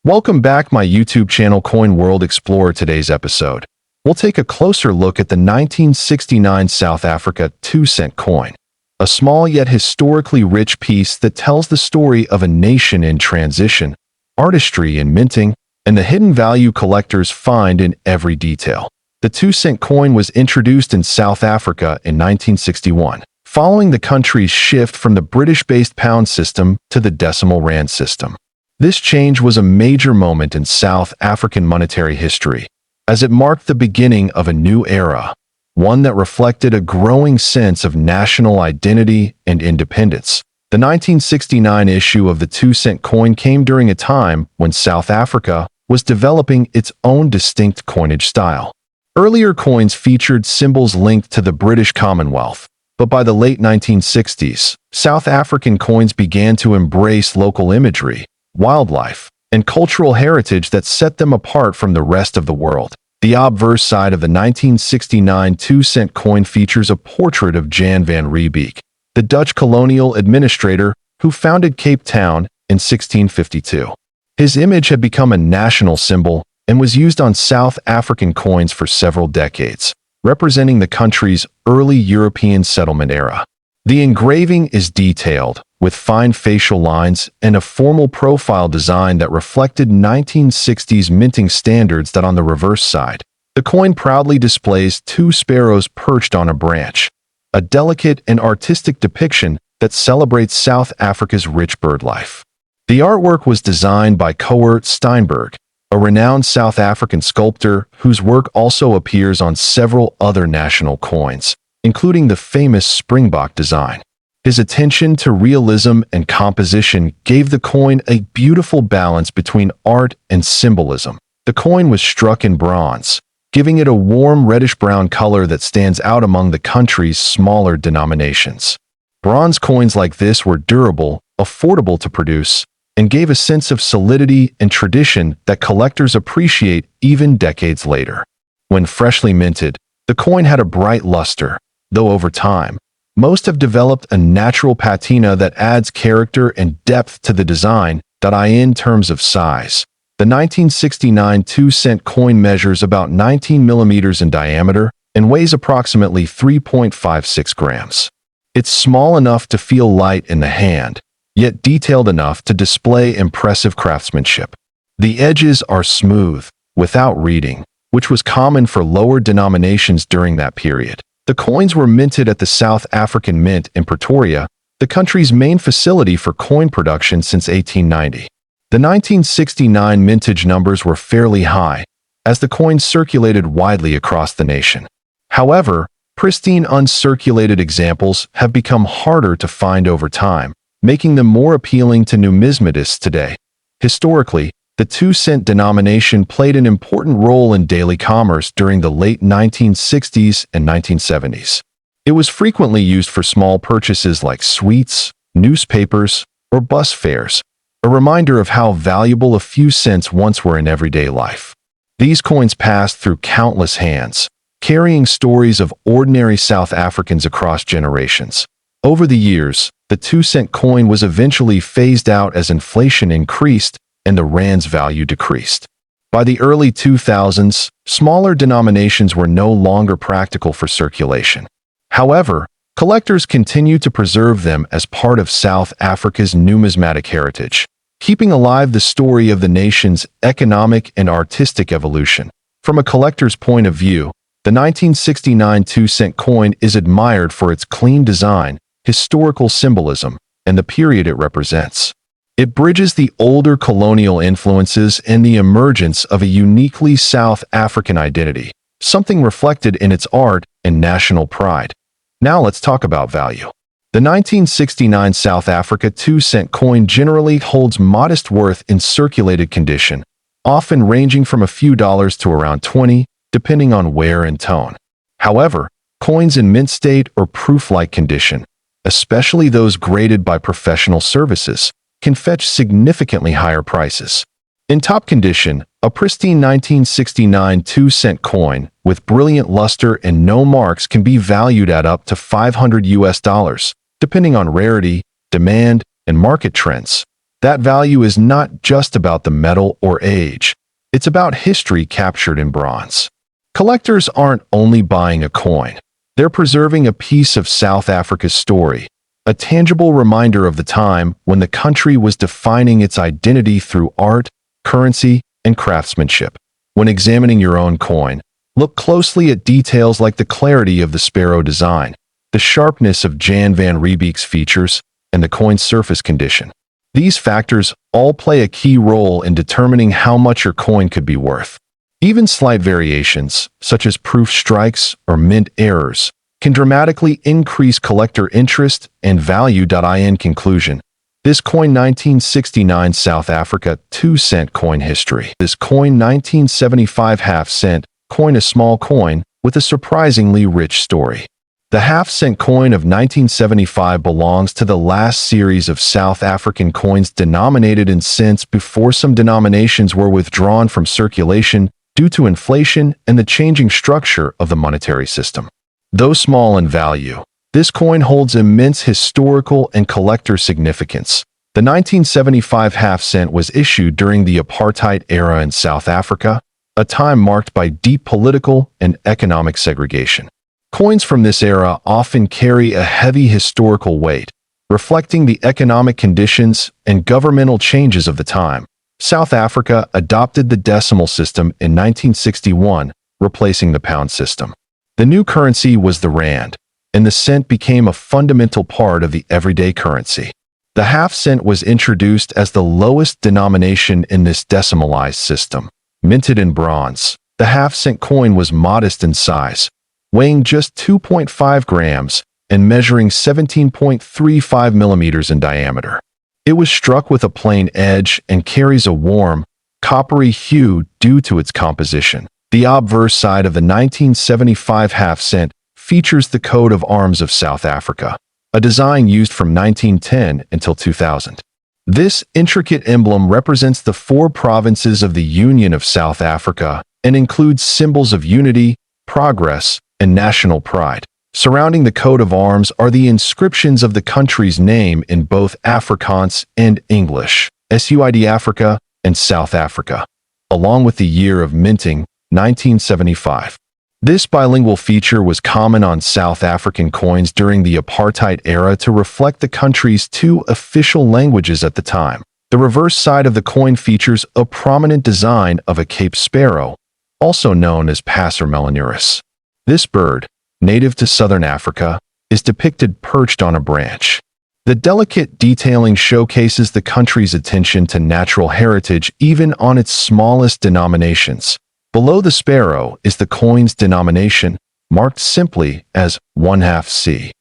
Welcome back my YouTube channel Coin World Explorer. Today's episode, we'll take a closer look at the 1969 South Africa 2-cent coin, a small yet historically rich piece that tells the story of a nation in transition, artistry in minting, and the hidden value collectors find in every detail. The 2-cent coin was introduced in South Africa in 1961, following the country's shift from the British-based pound system to the decimal rand system. This change was a major moment in South African monetary history, as it marked the beginning of a new era, one that reflected a growing sense of national identity and independence. The 1969 issue of the 2-cent coin came during a time when South Africa was developing its own distinct coinage style. Earlier coins featured symbols linked to the British Commonwealth, but by the late 1960s, South African coins began to embrace local imagery, wildlife, and cultural heritage that set them apart from the rest of the world. The obverse side of the 1969 2-cent coin features a portrait of Jan van Riebeeck, the Dutch colonial administrator who founded Cape Town in 1652. His image had become a national symbol and was used on South African coins for several decades, representing the country's early European settlement era. The engraving is detailed, with fine facial lines and a formal profile design that reflected 1960s minting standards. That on the reverse side, the coin proudly displays two sparrows perched on a branch, a delicate and artistic depiction that celebrates South Africa's rich bird life. The artwork was designed by Coert Steinberg, a renowned South African sculptor whose work also appears on several other national coins, including the famous Springbok design. His attention to realism and composition gave the coin a beautiful balance between art and symbolism. The coin was struck in bronze, giving it a warm reddish-brown color that stands out among the country's smaller denominations. Bronze coins like this were durable, affordable to produce, and gave a sense of solidity and tradition that collectors appreciate even decades later. When freshly minted, the coin had a bright luster, though over time, most have developed a natural patina that adds character and depth to the design. In terms of size, the 1969 2-cent coin measures about 19 millimeters in diameter and weighs approximately 3.56 grams. It's small enough to feel light in the hand, yet detailed enough to display impressive craftsmanship. The edges are smooth, without reeding, which was common for lower denominations during that period. The coins were minted at the South African Mint in Pretoria, the country's main facility for coin production since 1890. The 1969 mintage numbers were fairly high, as the coins circulated widely across the nation. However, pristine uncirculated examples have become harder to find over time, making them more appealing to numismatists today. Historically, the 2-cent denomination played an important role in daily commerce during the late 1960s and 1970s. It was frequently used for small purchases like sweets, newspapers, or bus fares, a reminder of how valuable a few cents once were in everyday life. These coins passed through countless hands, carrying stories of ordinary South Africans across generations. Over the years, the 2-cent coin was eventually phased out as inflation increased and the rand's value decreased. By the early 2000s, smaller denominations were no longer practical for circulation. However, collectors continue to preserve them as part of South Africa's numismatic heritage, keeping alive the story of the nation's economic and artistic evolution. From a collector's point of view, the 1969 2-cent coin is admired for its clean design, historical symbolism, and the period it represents. It bridges the older colonial influences and the emergence of a uniquely South African identity, something reflected in its art and national pride. Now let's talk about value. The 1969 South Africa 2-cent coin generally holds modest worth in circulated condition, often ranging from a few dollars to around 20, depending on wear and tone. However, coins in mint state or proof-like condition, especially those graded by professional services, can fetch significantly higher prices. In top condition, a pristine 1969 2-cent coin with brilliant luster and no marks can be valued at up to $500, depending on rarity, demand, and market trends. That value is not just about the metal or age. It's about history captured in bronze. Collectors aren't only buying a coin. They're preserving a piece of South Africa's story, a tangible reminder of the time when the country was defining its identity through art, currency, and craftsmanship. When examining your own coin, look closely at details like the clarity of the sparrow design, the sharpness of Jan van Riebeek's features, and the coin's surface condition. These factors all play a key role in determining how much your coin could be worth. Even slight variations, such as proof strikes or mint errors, can dramatically increase collector interest and value. In conclusion, this coin 1969 South Africa 2-cent coin history. This coin 1975 half-cent coin, a small coin with a surprisingly rich story. The half-cent coin of 1975 belongs to the last series of South African coins denominated in cents before some denominations were withdrawn from circulation due to inflation and the changing structure of the monetary system. Though small in value, this coin holds immense historical and collector significance. The 1975 half-cent was issued during the apartheid era in South Africa, a time marked by deep political and economic segregation. Coins from this era often carry a heavy historical weight, reflecting the economic conditions and governmental changes of the time. South Africa adopted the decimal system in 1961, replacing the pound system. The new currency was the rand, and the cent became a fundamental part of the everyday currency. The half-cent was introduced as the lowest denomination in this decimalized system. Minted in bronze, the half-cent coin was modest in size, weighing just 2.5 grams and measuring 17.35 millimeters in diameter. It was struck with a plain edge and carries a warm, coppery hue due to its composition. The obverse side of the 1975 half-cent features the coat of arms of South Africa, a design used from 1910 until 2000. This intricate emblem represents the 4 provinces of the Union of South Africa and includes symbols of unity, progress, and national pride. Surrounding the coat of arms are the inscriptions of the country's name in both Afrikaans and English, SUID Africa and South Africa, along with the year of minting, 1975. This bilingual feature was common on South African coins during the apartheid era to reflect the country's 2 official languages at the time. The reverse side of the coin features a prominent design of a Cape sparrow, also known as Passer melanurus. This bird, native to southern Africa, is depicted perched on a branch. The delicate detailing showcases the country's attention to natural heritage even on its smallest denominations. Below the sparrow is the coin's denomination, marked simply as 1/2 C.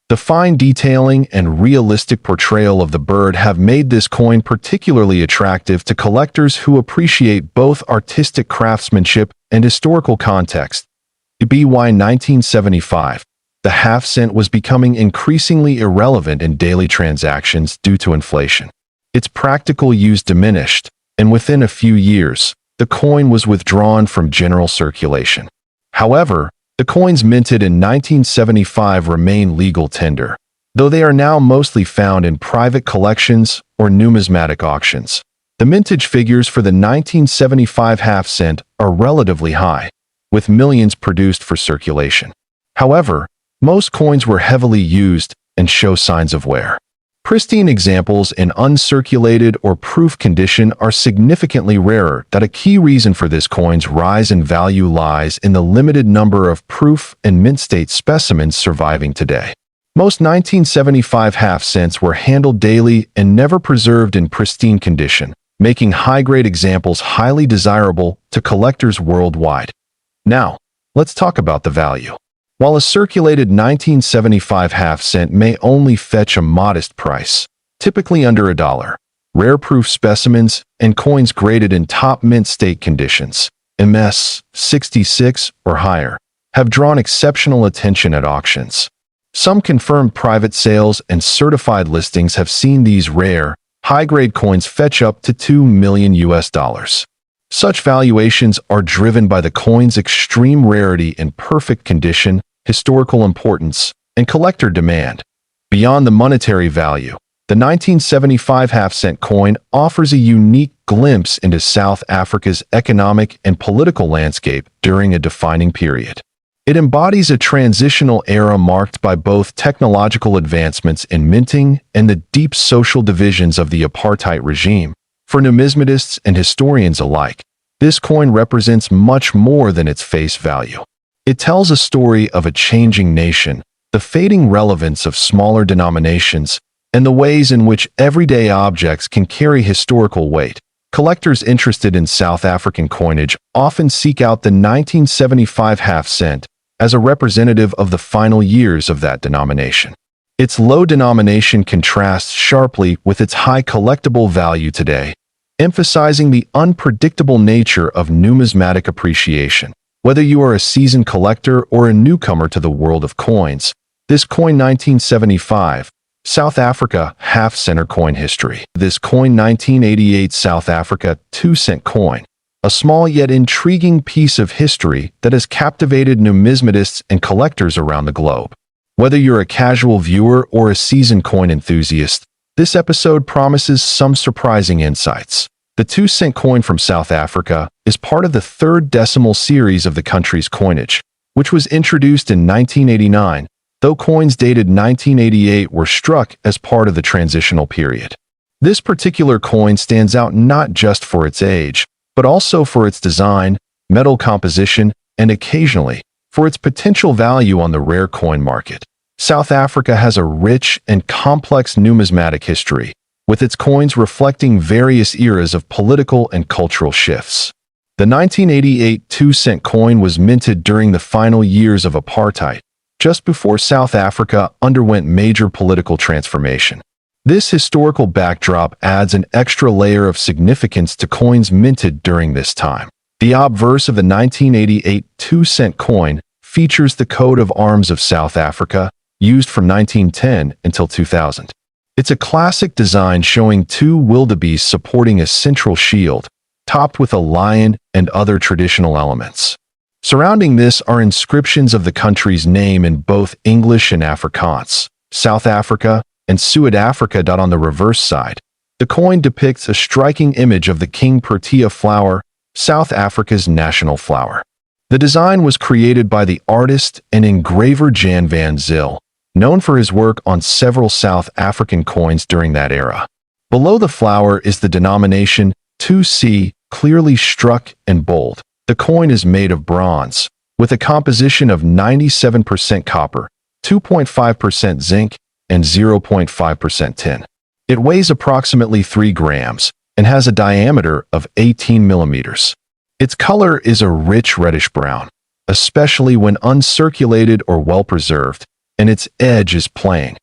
The fine detailing and realistic portrayal of the bird have made this coin particularly attractive to collectors who appreciate both artistic craftsmanship and historical context. By 1975, the half-cent was becoming increasingly irrelevant in daily transactions due to inflation. Its practical use diminished, and within a few years, the coin was withdrawn from general circulation. However, the coins minted in 1975 remain legal tender, though they are now mostly found in private collections or numismatic auctions. The mintage figures for the 1975 half-cent are relatively high, with millions produced for circulation. However, most coins were heavily used and show signs of wear. Pristine examples in uncirculated or proof condition are significantly rarer. A key reason for this coin's rise in value lies in the limited number of proof and mint state specimens surviving today. Most 1975 half-cents were handled daily and never preserved in pristine condition, making high-grade examples highly desirable to collectors worldwide. Now, let's talk about the value. While a circulated 1975 half-cent may only fetch a modest price, typically under $1, rare proof specimens and coins graded in top mint state conditions, MS 66 or higher, have drawn exceptional attention at auctions. Some confirmed private sales and certified listings have seen these rare, high-grade coins fetch up to $2 million. Such valuations are driven by the coin's extreme rarity and perfect condition, historical importance, and collector demand. Beyond the monetary value, The 1975 half-cent coin offers a unique glimpse into South Africa's economic and political landscape during a defining period. It embodies a transitional era marked by both technological advancements in minting and the deep social divisions of the apartheid regime. For numismatists and historians alike, this coin represents much more than its face value. It tells a story of a changing nation, the fading relevance of smaller denominations, and the ways in which everyday objects can carry historical weight. Collectors interested in South African coinage often seek out the 1975 half-cent as a representative of the final years of that denomination. Its low denomination contrasts sharply with its high collectible value today, emphasizing the unpredictable nature of numismatic appreciation. Whether you are a seasoned collector or a newcomer to the world of coins, this coin 1975 South Africa half-cent coin history. This coin 1988 South Africa 2-cent coin, a small yet intriguing piece of history that has captivated numismatists and collectors around the globe. Whether you're a casual viewer or a seasoned coin enthusiast, this episode promises some surprising insights. The 2-cent coin from South Africa is part of the third decimal series of the country's coinage, which was introduced in 1989, though coins dated 1988 were struck as part of the transitional period. This particular coin stands out not just for its age, but also for its design, metal composition, and occasionally, for its potential value on the rare coin market. South Africa has a rich and complex numismatic history, with its coins reflecting various eras of political and cultural shifts. The 1988 2-cent coin was minted during the final years of apartheid, just before South Africa underwent major political transformation. This historical backdrop adds an extra layer of significance to coins minted during this time. The obverse of the 1988 2-cent coin features the coat of arms of South Africa, used from 1910 until 2000. It's a classic design showing two wildebeests supporting a central shield, topped with a lion and other traditional elements. Surrounding this are inscriptions of the country's name in both English and Afrikaans, South Africa and Suid-Afrika. On the reverse side, the coin depicts a striking image of the King Protea flower, South Africa's national flower. The design was created by the artist and engraver Jan van Zyl, known for his work on several South African coins during that era. Below the flower is the denomination 2C, clearly struck and bold. The coin is made of bronze, with a composition of 97% copper, 2.5% zinc, and 0.5% tin. It weighs approximately 3 grams and has a diameter of 18 millimeters. Its color is a rich reddish-brown, especially when uncirculated or well-preserved, and its edge is plain.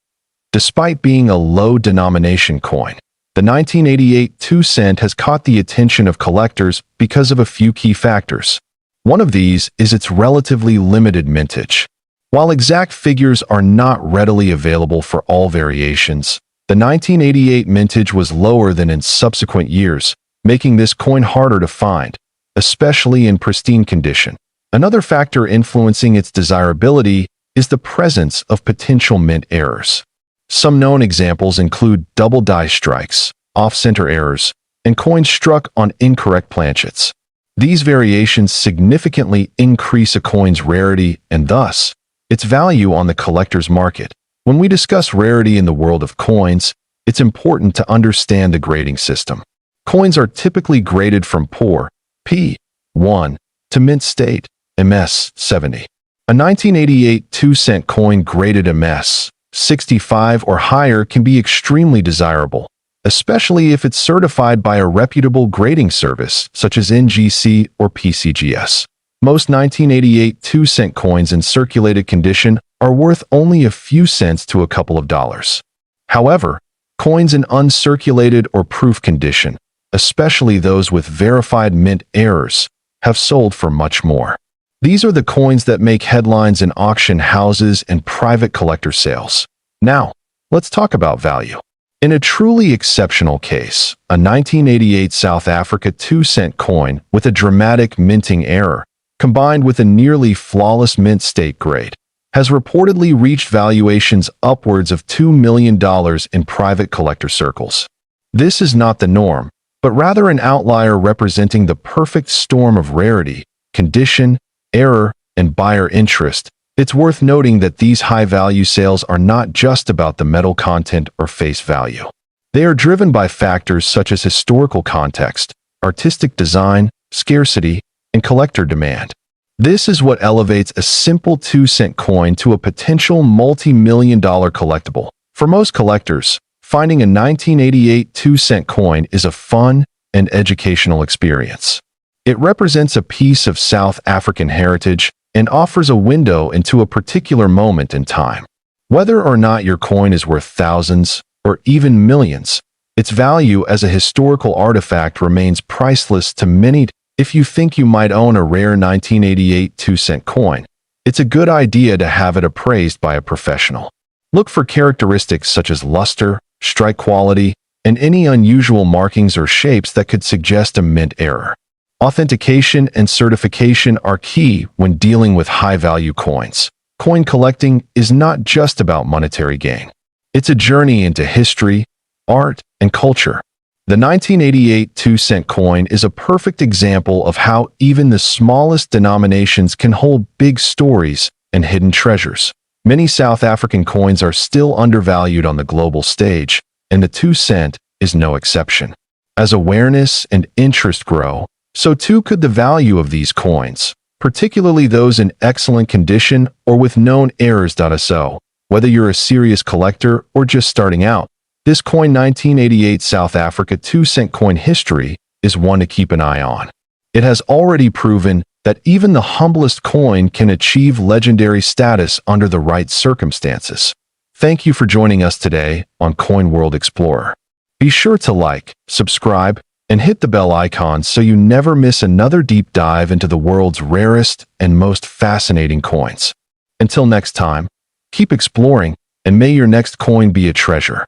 Despite being a low-denomination coin, the 1988 2-cent has caught the attention of collectors because of a few key factors. One of these is its relatively limited mintage. While exact figures are not readily available for all variations, the 1988 mintage was lower than in subsequent years, making this coin harder to find, especially in pristine condition. Another factor influencing its desirability is the presence of potential mint errors. Some known examples include double die strikes, off-center errors, and coins struck on incorrect planchets. These variations significantly increase a coin's rarity and thus, its value on the collector's market. When we discuss rarity in the world of coins, it's important to understand the grading system. Coins are typically graded from poor, P1, to mint state, MS 70. A 1988 2-cent coin graded MS 65 or higher can be extremely desirable, especially if it's certified by a reputable grading service such as NGC or PCGS. Most 1988 2-cent coins in circulated condition are worth only a few cents to a couple of dollars. However, coins in uncirculated or proof condition, especially those with verified mint errors, have sold for much more. These are the coins that make headlines in auction houses and private collector sales. Now, let's talk about value. In a truly exceptional case, a 1988 South Africa 2-cent coin with a dramatic minting error, combined with a nearly flawless mint state grade, has reportedly reached valuations upwards of $2 million in private collector circles. This is not the norm, but rather an outlier representing the perfect storm of rarity, condition, error, and buyer interest. It's worth noting that these high-value sales are not just about the metal content or face value. They are driven by factors such as historical context, artistic design, scarcity, and collector demand. This is what elevates a simple 2-cent coin to a potential multi-million-dollar collectible. For most collectors, finding a 1988 2-cent coin is a fun and educational experience. It represents a piece of South African heritage and offers a window into a particular moment in time. Whether or not your coin is worth thousands or even millions, its value as a historical artifact remains priceless to many. If you think you might own a rare 1988 2-cent coin, it's a good idea to have it appraised by a professional. Look for characteristics such as luster, strike quality, and any unusual markings or shapes that could suggest a mint error. Authentication and certification are key when dealing with high-value coins. Coin collecting is not just about monetary gain. It's a journey into history, art, and culture. The 1988 2-cent coin is a perfect example of how even the smallest denominations can hold big stories and hidden treasures. Many South African coins are still undervalued on the global stage, and the 2-cent is no exception. As awareness and interest grow, so too could the value of these coins, particularly those in excellent condition or with known errors. So, whether you're a serious collector or just starting out, this coin 1988 South Africa 2-cent coin history is one to keep an eye on. It has already proven that even the humblest coin can achieve legendary status under the right circumstances. Thank you for joining us today on Coin World Explorer. Be sure to like, subscribe, and hit the bell icon so you never miss another deep dive into the world's rarest and most fascinating coins. Until next time, keep exploring, and may your next coin be a treasure.